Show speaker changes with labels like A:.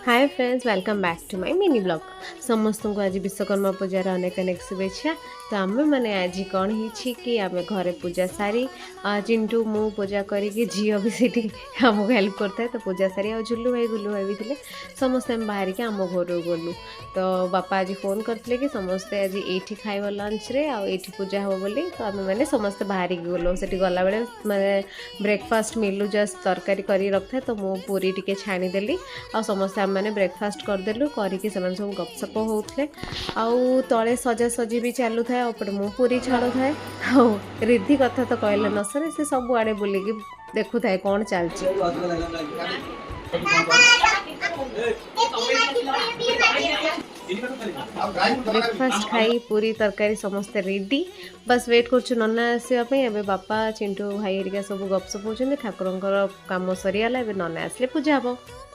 A: Hi friends welcome back to my mini blog समस्त को आज विश्वकर्मा पूजार अनेक अनेक शुभेच्छा। तो आम मैंने आज कौन हो कि आम घरे पूजा सारी चिंटू मु पूजा करी झी भी सीटी आमको हेल्प करता है। तो पूजा सारी आ झुलू भाई गुलू भाई भी थे समस्ते आम बाहर के आम घर गलु। तो बापा आज फोन करते कि समस्ते आज ये खाइब लंच रे आठी पूजा हम बोली। तो आम मैंने समस्ते बाहर की गलु से गला बेले मैं ब्रेकफास्ट मिलू जस्ट तरकारी कर रखा तो मु पूरी टी छाणीदेली आ समस्ते मैंने ब्रेकफास्ट करदेलु करके सब गपसप होते आउ तले सजा सजी भी चलू थाए अपटे मु पूरी छाड़ू थाए आ रिद्धि कथा तो कहले न सर से सब आड़े बुलिकी देखु थाए कौन चलची। ब्रेकफास्ट खाई पूरी तरकारी समस्ते रेडी बस वेट कर नना आसवाई। बापा चिंटू भाई हेरिका सब गपसप होती ठाकुर काम सरीगला नना आसले पूजा हम।